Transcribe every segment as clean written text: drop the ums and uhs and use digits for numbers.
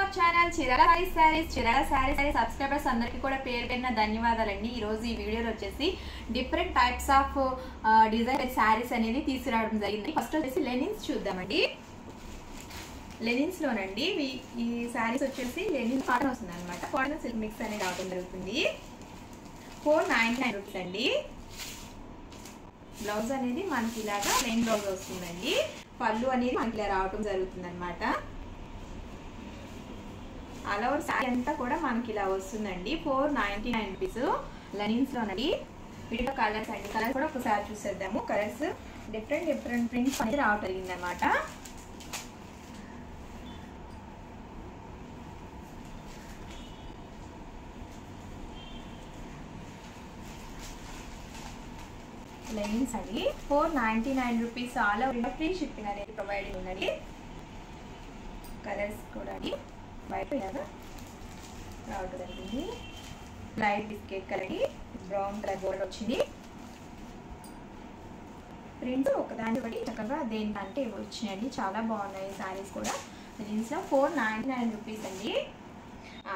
Our channel Chirala saris subscribers అందరికీ కూడా పేరు పేరున ధన్యవాదాలండి। ఈ రోజు ఈ వీడియోలో వచ్చేసి different types of design saris అనేది తీసుకురావడం జరిగింది। ఫస్ట్ వచ్చేసి లెనిన్స్ చూద్దామండి। లెనిన్స్ లోనండి ఈ సారీస్ వచ్చేసి లెనిన్ కాటన్ వస్తుంది అనమాట। కాటన్ సిల్క్ మిక్స్ అనేది రావడం జరుగుతుంది। 499 రూపీస్ అండి। బ్లౌజ్ అనేది మనకి ఇలాగా ప్లెయిన్ బ్లౌజ్ వస్తుందండి। పళ్ళు అనేది మనకి ఇలా రావడం జరుగుతుంది అనమాట। ఆల్ ఓవర్ సారీ అంతా కూడా మనకి ఇలా వస్తుందండి। 499 రూపీస్ లెనిన్స్ లోనండి। వీటిలో కలర్స్ అండి, కలర్స్ కూడా ఒకసారి చూసేద్దాము। కలర్స్ డిఫరెంట్ ప్రింట్స్ అనేది రావడం జరిగింది అనమాట। లెనిన్స్ అండి 499 rupees all over free shipping అనేది ప్రొవైడింగ్ ఉన్నది। కలర్స్ కూడా వైట్ ఇలాగా రావడం జరిగింది। Light biscuit colour, brown colour border వచ్చింది। ప్రింట్స్ ఒకదాని బట్టి చక్కగా దేనికంటే వచ్చినాయండి, చాలా బాగున్నాయి సారీస్ కూడా। లెనిన్స్ లో 499 రూపీస్ అండి।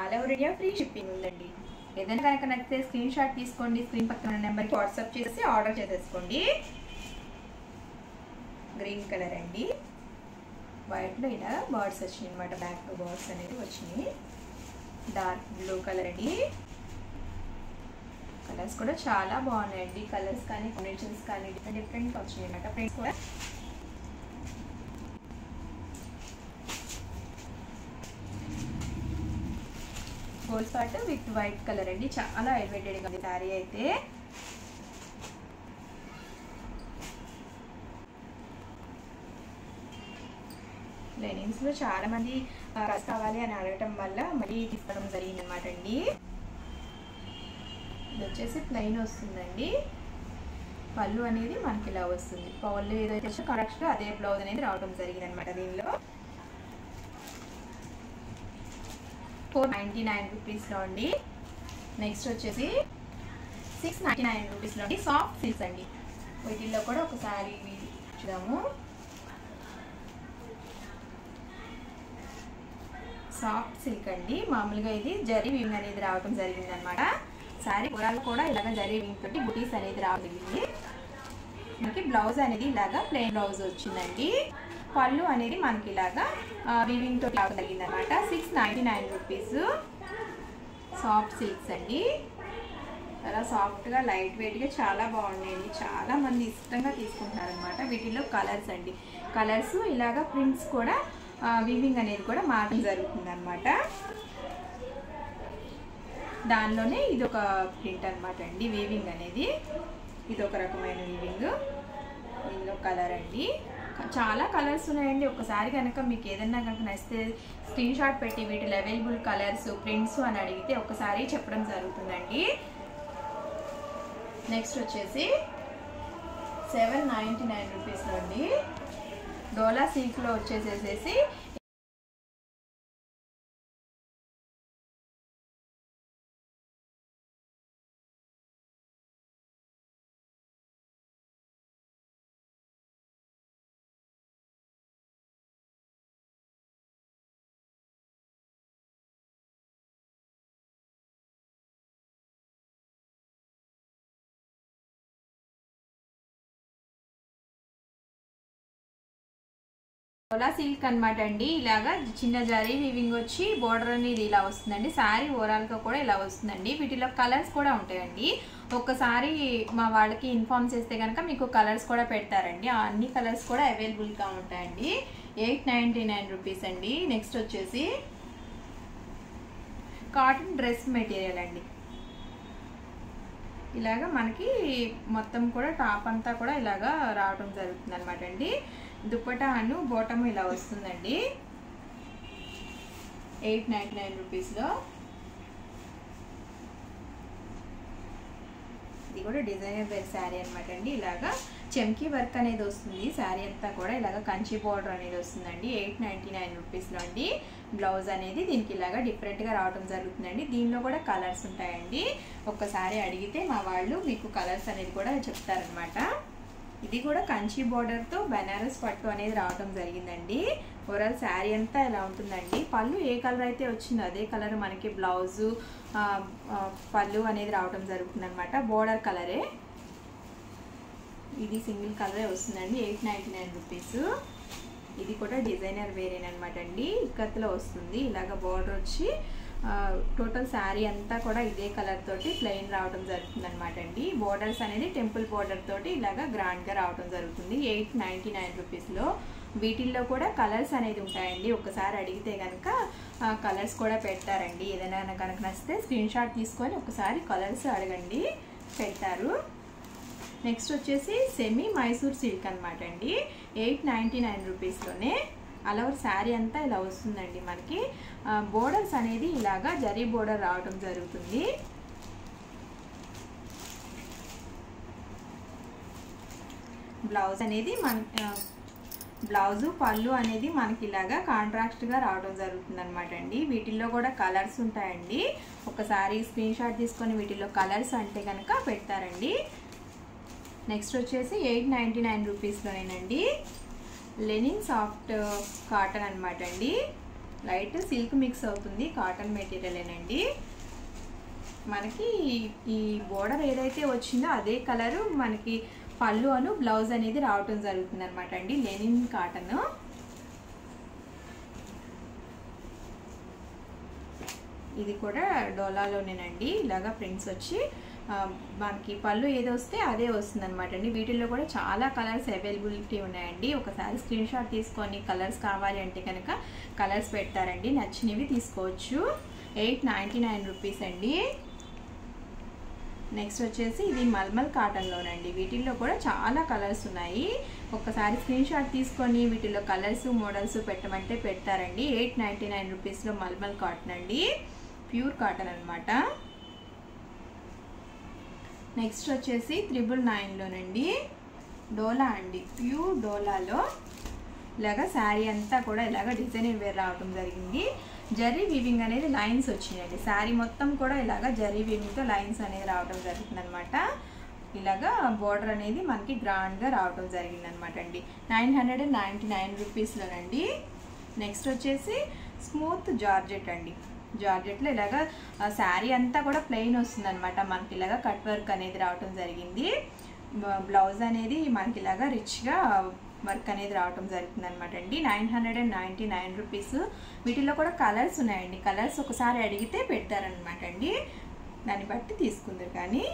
All over India free shipping ఉందండి। ఏదైనా కనుక నచ్చితే స్క్రీన్ షాట్ తీసుకోండి, స్క్రీన్ పక్కన నెంబర్కి వాట్సాప్ చేసి ఆర్డర్ చేసేసుకోండి। గ్రీన్ కలర్ అండి, వైట్లో ఇలా బర్డ్స్ వచ్చినాయి అనమాట, బ్యాక్ బర్డ్స్ అనేది వచ్చినాయి। డార్క్ బ్లూ కలర్ అండి, కలర్స్ కూడా చాలా బాగున్నాయండి। కలర్స్ కానీ కాంబినేషన్స్ కానీ డిఫరెంట్గా వచ్చినాయి అనమాట। ప్రింట్స్ కూడా gold part with white colour అండి, చాలా ఎలివేటెడ్గా ఉంది శారీ అయితే। లెనిన్స్ లో చాలా మంది కస్ కావాలి అని అడగటం వల్ల మళ్ళీ తీసుకోవడం జరిగింది అనమాట అండి। ఇది వచ్చేసి ప్లెయిన్ వస్తుందండి। పళ్ళు అనేది మనకి ఇలా వస్తుంది, పళ్ళు ఏదైతే కరెక్ట్గా అదే బ్లౌజ్ అనేది రావడం జరిగింది అనమాట। దీనిలో 499 రూపీస్లో అండి। నెక్స్ట్ వచ్చేసి 699 రూపీస్లో అండి, సాఫ్ట్ సిల్క్స్ అండి। వీటిల్లో కూడా ఒకసారి చూద్దాము। సాఫ్ట్ సిల్క్ అండి, మామూలుగా ఇది జరీ వీవింగ్ అనేది రావడం జరిగింది అనమాట। సారీ కూరలు కూడా ఇలాగ జరీ వీవింగ్ తోటి బుటీస్ అనేది రావడం జరిగింది। మనకి బ్లౌజ్ అనేది ఇలాగా ప్లెయిన్ బ్లౌజ్ వచ్చిందండి। పళ్ళు అనేది మనకి ఇలాగా వీవింగ్ తోటి రావడం జరిగింది అనమాట। 699 రూపీస్ సాఫ్ట్ సిల్క్స్ అండి, చాలా సాఫ్ట్గా లైట్ వెయిట్గా చాలా బాగున్నాయండి। చాలా మంది ఇష్టంగా తీసుకుంటున్నారు అనమాట। వీటిలో కలర్స్ అండి, కలర్స్ ఇలాగా ప్రింట్స్ కూడా వీవింగ్ అనేది కూడా మార్చడం జరుగుతుంది అనమాట। దానిలోనే ఇది ఒక ప్రింట్ అనమాట అండి, వీవింగ్ అనేది ఇది ఒక రకమైన వీవింగ్। ఇందులో కలర్ అండి, చాలా కలర్స్ ఉన్నాయండి। ఒకసారి కనుక మీకు ఏదైనా కనుక నచ్చితే స్క్రీన్ షాట్ పెట్టి వీటిలో అవైలబుల్ కలర్స్ ప్రింట్స్ అని అడిగితే ఒకసారి చెప్పడం జరుగుతుందండి। నెక్స్ట్ వచ్చేసి 799 రూపీస్లో అండి, డోలా సిల్క్లో వచ్చేసేసి డోలా సిల్క్ అనమాట అండి। ఇలాగా చిన్న జరీ వీవింగ్ వచ్చి బోర్డర్ అనేది ఇలా వస్తుందండి। శారీ ఓవరాల్గా కూడా ఇలా వస్తుందండి। వీటిలో కలర్స్ కూడా ఉంటాయండి, ఒక్కసారి మా వాళ్ళకి ఇన్ఫార్మ్ చేస్తే కనుక మీకు కలర్స్ కూడా పెడతారండి। అన్ని కలర్స్ కూడా అవైలబుల్గా ఉంటాయండి। 899 రూపీస్ అండి। నెక్స్ట్ వచ్చేసి కాటన్ డ్రెస్ మెటీరియల్ అండి, ఇలాగా మనకి మొత్తం కూడా టాప్ అంతా కూడా ఇలాగా రావడం జరుగుతుంది అనమాట అండి। దుప్పటా అను బోటమ్ ఇలా వస్తుందండి 899 రూపీస్లో। ఇది కూడా డిజైనర్ వేర్ శారీ అనమాట అండి। ఇలాగా చెమ్కీ వర్క్ అనేది వస్తుంది, శారీ అంతా కూడా ఇలాగా కంచి బోర్డర్ అనేది వస్తుందండి। 899 రూపీస్లో అండి। బ్లౌజ్ అనేది దీనికి ఇలాగా డిఫరెంట్గా రావడం జరుగుతుందండి। దీనిలో కూడా కలర్స్ ఉంటాయండి, ఒక్కసారి అడిగితే మా వాళ్ళు మీకు కలర్స్ అనేది కూడా చెప్తారనమాట। ఇది కూడా కంచి బోర్డర్తో బనారస్ పట్టు అనేది రావడం జరిగిందండి। ఓవరాల్ శారీ అంతా ఇలా ఉంటుందండి. పళ్ళు ఏ కలర్ అయితే వచ్చిందో అదే కలర్ మనకి బ్లౌజు పళ్ళు అనేది రావడం జరుగుతుంది అనమాట. బోర్డర్ కలరే ఇది, సింగిల్ కలరే వస్తుందండి. 899 రూపీస్. ఇది కూడా డిజైనర్ వేరేనమాట అండి. ఇక్కత్లో వస్తుంది. ఇలాగ బోర్డర్ వచ్చి టోటల్ శారీ అంతా కూడా ఇదే కలర్ తోటి ప్లెయిన్ రావడం జరుగుతుంది అనమాట అండి. బోర్డర్స్ అనేది టెంపుల్ బోర్డర్ తోటి ఇలాగా గ్రాండ్గా రావడం జరుగుతుంది. 899 రూపీస్లో. వీటిల్లో కూడా కలర్స్ అనేది ఉంటాయండి. ఒకసారి అడిగితే కనుక కలర్స్ కూడా పెడతారండి. ఏదైనా కనుక నచ్చితే స్క్రీన్ షాట్ తీసుకొని ఒకసారి కలర్స్ అడగండి, పెడతారు. నెక్స్ట్ వచ్చేసి సెమీ మైసూర్ సిల్క్ అనమాట అండి. 899 రూపీస్లోనే అలవర్ శారీ అంతా ఇలా వస్తుందండి. మనకి బోర్డర్స్ అనేది ఇలాగా జరీ బోర్డర్ రావడం జరుగుతుంది. బ్లౌజ్ అనేది బ్లౌజు పళ్ళు అనేది మనకి ఇలాగా కాంట్రాస్ట్గా రావడం జరుగుతుంది అనమాట అండి. వీటిల్లో కూడా కలర్స్ ఉంటాయండి. ఒకసారి స్క్రీన్ షాట్ తీసుకొని వీటిల్లో కలర్స్ అంటే కనుక పెడతారండి. నెక్స్ట్ వచ్చేసి 899 రూపీస్లోనేనండి. లెనిన్ సాఫ్ట్ కాటన్ అనమాట అండి. లైట్ సిల్క్ మిక్స్ అవుతుంది, కాటన్ మెటీరియలేనండి. మనకి ఈ బోర్డర్ ఏదైతే వచ్చిందో అదే కలరు మనకి పళ్ళు అను బ్లౌజ్ అనేది రావటం జరుగుతుంది అనమాట అండి. Linen cotton. ఇది కూడా డోలాలోనేనండి. ఇలాగా ప్రింట్స్ వచ్చి మనకి పళ్ళు ఏదో వస్తే అదే వస్తుంది అనమాట అండి. వీటిల్లో కూడా చాలా కలర్స్ అవైలబిలిటీ ఉన్నాయండి. ఒకసారి స్క్రీన్ షాట్ తీసుకొని కలర్స్ కావాలి అంటే కనుక కలర్స్ పెడతారండి. నచ్చినవి తీసుకోవచ్చు. 899 రూపీస్ అండి. నెక్స్ట్ వచ్చేసి ఇది మల్మల్ కాటన్లోనండి. వీటిల్లో కూడా చాలా కలర్స్ ఉన్నాయి. ఒక్కసారి స్క్రీన్ షాట్ తీసుకొని వీటిల్లో కలర్స్ మోడల్స్ పెట్టమంటే పెడతారండి. 899 రూపీస్లో మల్మల్ కాటన్ అండి. ప్యూర్ కాటన్ అనమాట. నెక్స్ట్ వచ్చేసి 999లోనండి. డోలా అండి. ప్యూర్ డోలాలో ఇలాగా శారీ అంతా కూడా ఇలాగ డిజైన్ వేర్ రావడం జరిగింది. జరీ వీవింగ్ అనేది లైన్స్ వచ్చినాయండి. శారీ మొత్తం కూడా ఇలాగ జరీ వీవింగ్తో లైన్స్ అనేది రావడం జరుగుతుంది అనమాట. ఇలాగా బోర్డర్ అనేది మనకి గ్రాండ్గా రావడం జరిగింది అనమాట అండి. 999 రూపీస్లోనండి. నెక్స్ట్ వచ్చేసి స్మూత్ జార్జెట్ అండి. జార్జెట్లో ఇలాగా శారీ అంతా కూడా ప్లెయిన్ వస్తుంది అనమాట. మనకి ఇలాగా కట్ వర్క్ అనేది రావడం జరిగింది. బ్లౌజ్ అనేది మనకి ఇలాగా రిచ్గా వర్క్ అనేది రావడం జరుగుతుంది అనమాట అండి. 999 రూపీస్. వీటిలో కూడా కలర్స్ ఉన్నాయండి. కలర్స్ ఒకసారి అడిగితే పెడతారనమాట అండి. దాన్ని బట్టి తీసుకుందరు. కానీ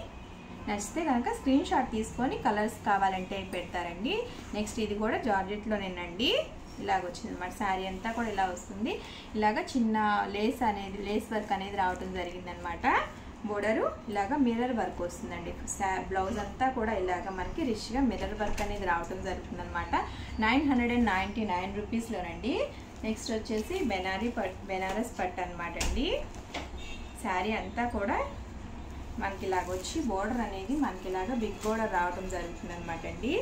నచ్చితే కనుక స్క్రీన్ షాట్ తీసుకొని కలర్స్ కావాలంటే పెడతారండి. నెక్స్ట్ ఇది కూడా జార్జెట్లోనేనండి. ఇలాగ వచ్చింది అనమాట. శారీ అంతా కూడా ఇలా వస్తుంది. ఇలాగ చిన్న లేస్ వర్క్ అనేది రావడం జరిగింది అనమాట. బోర్డరు ఇలాగ మిర్రర్ వర్క్ వస్తుందండి. బ్లౌజ్ అంతా కూడా ఇలాగ మనకి రిచ్గా మిర్రర్ వర్క్ అనేది రావడం జరుగుతుంది అనమాట. 999 రూపీస్లోనండి. నెక్స్ట్ వచ్చేసి బెనారస్ పట్టు అనమాట అండి. శారీ అంతా కూడా మనకి ఇలాగ వచ్చి బోర్డర్ అనేది మనకి ఇలాగ బిగ్ బోర్డర్ రావడం జరుగుతుంది అనమాట అండి.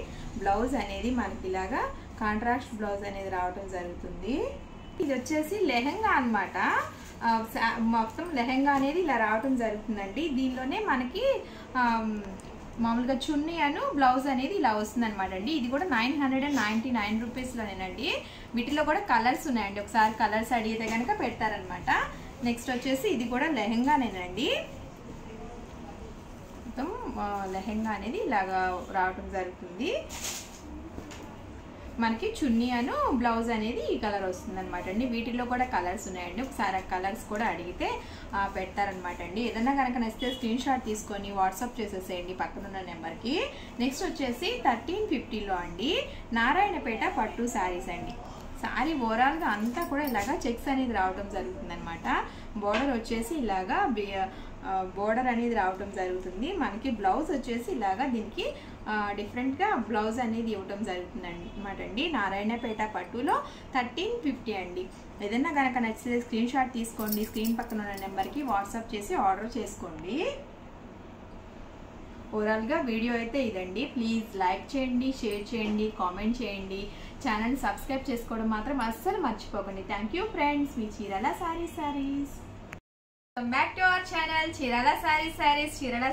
బ్లౌజ్ అనేది మనకి ఇలాగా కాంట్రాస్ట్ బ్లౌజ్ అనేది రావడం జరుగుతుంది. ఇది వచ్చేసి లెహంగా అనమాట. మొత్తం లెహంగా అనేది ఇలా రావడం జరుగుతుందండి. దీనిలోనే మనకి మామూలుగా చున్నీ అను బ్లౌజ్ అనేది ఇలా వస్తుంది అనమాట అండి. ఇది కూడా 999 రూపీస్లోనేనండి. వీటిలో కూడా కలర్స్ ఉన్నాయండి. ఒకసారి కలర్స్ అడిగితే కనుక పెడతారనమాట. నెక్స్ట్ వచ్చేసి ఇది కూడా లెహంగానేనండి. మొత్తం లెహంగా అనేది ఇలాగా రావడం జరుగుతుంది. మనకి చున్నీ అను బ్లౌజ్ అనేది ఈ కలర్ వస్తుంది అనమాట అండి. వీటిల్లో కూడా కలర్స్ ఉన్నాయండి. ఒకసారి ఆ కలర్స్ కూడా అడిగితే పెడతారనమాట అండి. ఏదన్నా కనుక నచ్చితే స్క్రీన్ షాట్ తీసుకొని వాట్సాప్ చేసేసేయండి పక్కనున్న నెంబర్కి. నెక్స్ట్ వచ్చేసి 1350లో అండి. నారాయణపేట పట్టు శారీస్ అండి. శారీ ఓవరాల్గా అంతా కూడా ఇలాగా చెక్స్ అనేది రావడం జరుగుతుంది అనమాట. బోర్డర్ వచ్చేసి ఇలాగా బోర్డర్ అనేది రావడం జరుగుతుంది. మనకి బ్లౌజ్ వచ్చేసి ఇలాగా దీనికి డిఫరెంట్గా బ్లౌజ్ అనేది ఇవ్వడం జరుగుతుంది అనమాట అండి. నారాయణపేట పట్టులో 1350 అండి. ఏదైనా కనుక నచ్చితే స్క్రీన్ షాట్ తీసుకోండి. స్క్రీన్ పక్కన ఉన్న నెంబర్కి వాట్సాప్ చేసి ఆర్డర్ చేసుకోండి. ఓవరాల్గా వీడియో అయితే ఇదండి. ప్లీజ్ లైక్ చేయండి, షేర్ చేయండి, కామెంట్ చేయండి. ఛానల్ సబ్స్క్రైబ్ చేసుకోవడం మాత్రం అస్సలు మర్చిపోకండి. Thank you friends. Me Chirala saris. Welcome back to our channel Chirala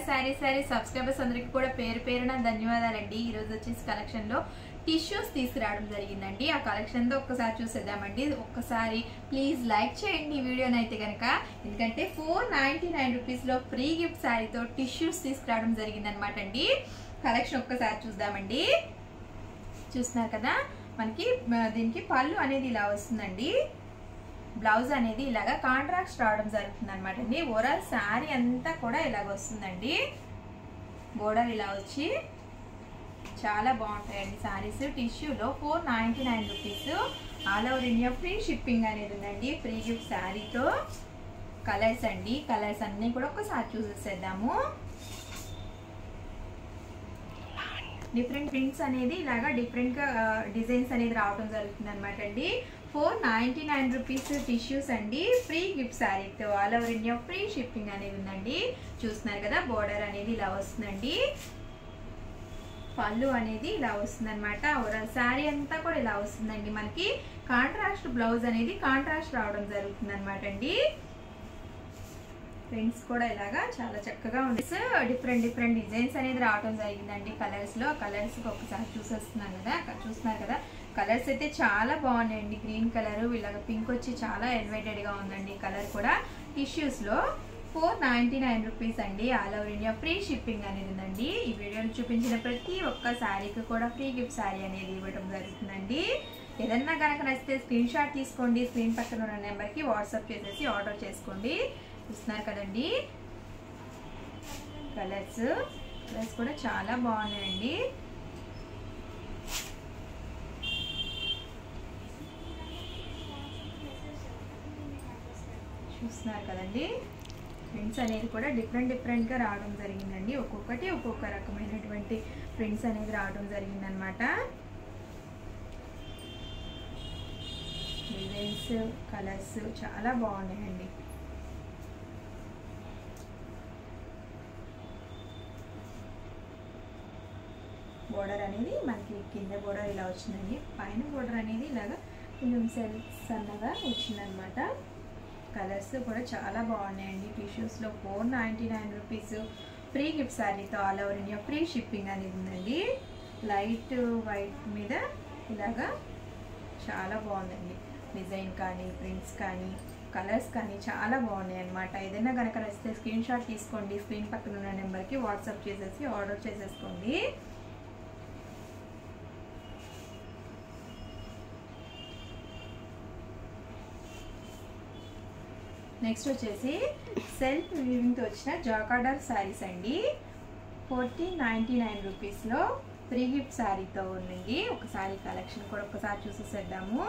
saris subscribers అందరికీ కూడా పేరు పేరున ధన్యవాదాలండి. ఈరోజు వచ్చేసి కలెక్షన్లో టిష్యూస్ తీసుకురావడం జరిగిందండి. ఆ కలెక్షన్ తో ఒక్కసారి చూసేద్దామండి. ఒక్కసారి ప్లీజ్ లైక్ చేయండి ఈ వీడియోని అయితే కనుక, ఎందుకంటే 499 రూపీస్లో ఫ్రీ గిఫ్ట్ శారీతో టిష్యూస్ తీసుకురావడం జరిగింది అనమాట అండి. కలెక్షన్ ఒక్కసారి చూద్దామండి. చూస్తున్నారు కదా, మనకి దీనికి పళ్ళు అనేది ఇలా వస్తుందండి. బ్లౌజ్ అనేది ఇలాగా కాంట్రాస్ట్ రావడం జరుగుతుంది అనమాట అండి. ఓవరాల్ శారీ అంతా కూడా ఇలాగ వస్తుందండి. బోర్డర్ ఇలా వచ్చి చాలా బాగుంటాయండి శారీస్. టిష్యూలో 499 rupees. All over India free shipping అనేది ఉందండి ఫ్రీ గిఫ్ట్ శారీతో. కలర్స్ అండి, కలర్స్ అన్నీ కూడా ఒకసారి చూసేద్దాము. డిఫరెంట్ ప్రింట్స్ అనేది ఇలాగా డిఫరెంట్గా డిజైన్స్ అనేది రావడం జరుగుతుంది అనమాట అండి. 499 రూపీస్ టిష్యూస్ అండి ఫ్రీ గిఫ్ట్ శారీతో. All over India free shipping అనేది ఉందండి. చూస్తున్నారు కదా, బోర్డర్ అనేది ఇలా వస్తుందండి. పళ్ళు అనేది ఇలా వస్తుంది అనమాట. ఓవరాల్ శారీ అంతా కూడా ఇలా వస్తుందండి. మనకి కాంట్రాస్ట్ బ్లౌజ్ అనేది కాంట్రాస్ట్ రావడం జరుగుతుంది అనమాట అండి. ప్రింట్స్ కూడా ఇలాగా చాలా చక్కగా ఉంది. డిఫరెంట్ డిజైన్స్ అనేది రావడం జరిగిందండి కలర్స్ లో. కలర్స్ ఒకసారి చూసేస్తున్నాను కదా, చూస్తున్నారు కదా, కలర్స్ అయితే చాలా బాగున్నాయండి. గ్రీన్ కలర్, ఇలాగ పింక్ వచ్చి చాలా ఎలివేటెడ్ గా ఉందండి కలర్ కూడా. టిష్యూస్ లో 499 రూపీస్ అండి. All over India free shipping అనేది ఉందండి. ఈ వీడియోలో చూపించిన ప్రతి ఒక్క శారీకి కూడా ఫ్రీ గిఫ్ట్ శారీ అనేది ఇవ్వడం జరుగుతుందండి. ఏదన్నా కనుక నచ్చితే స్క్రీన్ షాట్ తీసుకోండి. స్క్రీన్ పక్కన ఉన్న నెంబర్కి వాట్సాప్ చేసేసి ఆర్డర్ చేసుకోండి. చూస్తున్నారు కదండి, కలర్స్ కూడా చాలా బాగున్నాయండి. చూస్తున్నారు కదండి, ప్రింట్స్ అనేది కూడా డిఫరెంట్గా రావడం జరిగిందండి. ఒక్కొక్కటి ఒక్కొక్క రకమైనటువంటి ప్రింట్స్ అనేది రావడం జరిగిందనమాట. డిజైన్స్, కలర్స్ చాలా బాగున్నాయండి. బోర్డర్ అనేది మనకి కింద బోర్డర్ ఇలా వచ్చిందండి. పైన బోర్డర్ అనేది ఇలాగా కొంచెం సన్నగా వచ్చిందనమాట. కలర్స్ కూడా చాలా బాగున్నాయండి. టిష్యూస్లో 499 రూపీస్ ఫ్రీ గిఫ్ట్ శారీతో. All over India free shipping అనేది ఉందండి. లైట్ వైట్ మీద ఇలాగా చాలా బాగుందండి. డిజైన్ కానీ, ప్రింట్స్ కానీ, కలర్స్ కానీ చాలా బాగున్నాయి అన్నమాట. ఏదైనా కనుక నచ్చితే స్క్రీన్ షాట్ తీసుకోండి. స్క్రీన్ పక్కన ఉన్న నెంబర్కి వాట్సాప్ చేసేసి ఆర్డర్ చేసేసుకోండి. నెక్స్ట్ వచ్చేసి సెల్ఫ్ వీవింగ్తో వచ్చిన జాకార్డర్ శారీస్ అండి. 1499 రూపీస్లో ఫ్రీ గిఫ్ట్ శారీతో ఉందండి. ఒకసారి కలెక్షన్ కూడా ఒకసారి చూసేద్దాము.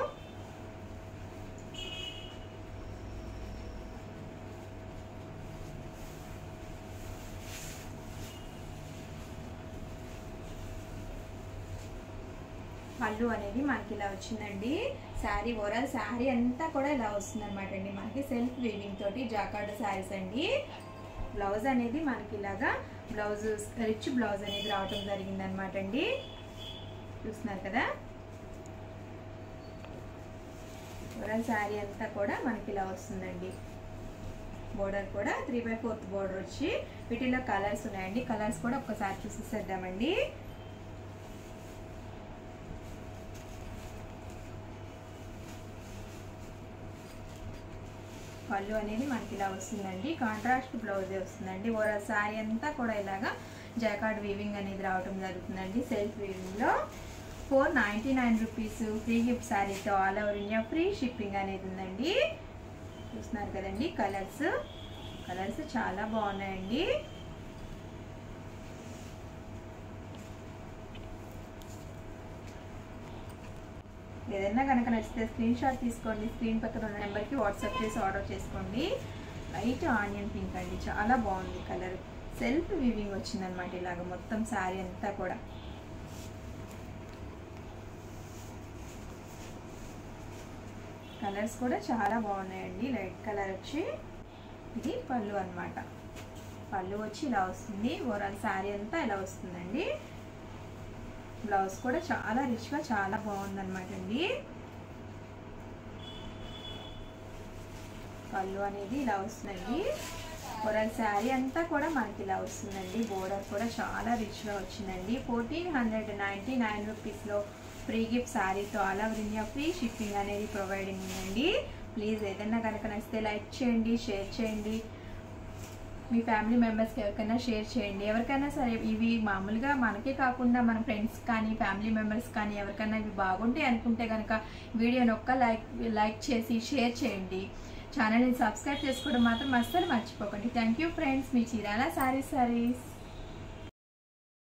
పళ్ళు అనేది మనకి ఇలా వచ్చిందండి. శారీ ఓవరాల్ శారీ అంతా కూడా ఇలా వస్తుంది అనమాట అండి. మనకి సెల్ఫ్ వీవింగ్ తోటి జాకార్డ్ శారీస్ అండి. బ్లౌజ్ అనేది మనకి ఇలాగా బ్లౌజ్ రిచ్ బ్లౌజ్ అనేది రావటం జరిగింది అనమాట అండి. చూస్తున్నారు కదా, ఓవరాల్ శారీ అంతా కూడా మనకి ఇలా వస్తుందండి. బోర్డర్ కూడా 3/4 బోర్డర్ వచ్చి వీటిలో కలర్స్ ఉన్నాయండి. కలర్స్ కూడా ఒక్కసారి చూసేద్దామండి. పళ్ళు అనేది మనకి ఇలా వస్తుందండి. కాంట్రాస్ట్ బ్లౌజే వస్తుందండి. ఓవరాల్ శారీ అంతా కూడా ఇలాగా జాకార్డ్ వీవింగ్ అనేది రావడం జరుగుతుందండి. సెల్ఫ్ వీవింగ్లో 499 రూపీస్ ఫ్రీ గిఫ్ట్ శారీతో. All over India free shipping అనేది ఉందండి. చూస్తున్నారు కదండి, కలర్స్ చాలా బాగున్నాయండి. ఏదైనా కనుక నచ్చితే స్క్రీన్ షాట్ తీసుకోండి. స్క్రీన్ పక్కన ఉన్న నెంబర్కి వాట్సాప్ చేసి ఆర్డర్ చేసుకోండి. లైట్ ఆనియన్ పింక్ అండి, చాలా బాగుంది కలర్. సెల్ఫ్ వీవింగ్ వచ్చిందనమాట ఇలాగ మొత్తం శారీ అంతా కూడా. కలర్స్ కూడా చాలా బాగున్నాయండి. లైట్ కలర్ వచ్చి ఇది పళ్ళు అనమాట. పళ్ళు వచ్చి ఇలా వస్తుంది. ఓవరాల్ శారీ అంతా ఇలా వస్తుందండి. బ్లౌజ్ కూడా చాలా రిచ్గా చాలా బాగుందన్నమాట అండి. పళ్ళు అనేది ఇలా వస్తుందండి. ఓవరాల్ శారీ అంతా కూడా మనకి ఇలా వస్తుందండి. బోర్డర్ కూడా చాలా రిచ్గా వచ్చిందండి. 1499 రూపీస్లో ఫ్రీ గిఫ్ట్ శారీతో all over India free shipping అనేది ప్రొవైడింగ్ ఉందండి. ప్లీజ్ ఏదైనా కనుక నచ్చితే లైక్ చేయండి, షేర్ చేయండి, మీ ఫ్యామిలీ మెంబర్స్కి ఎవరికైనా షేర్ చేయండి. ఎవరికైనా సరే ఇవి మామూలుగా మనకే కాకుండా మన ఫ్రెండ్స్ కానీ ఫ్యామిలీ మెంబర్స్ కానీ ఎవరికైనా ఇవి బాగుంటాయి అనుకుంటే కనుక వీడియోని ఒక్క లైక్ చేసి షేర్ చేయండి. ఛానల్ని సబ్స్క్రైబ్ చేసుకోవడం మాత్రం అస్సలు మర్చిపోకండి. Thank you friends. Me Chirala saris.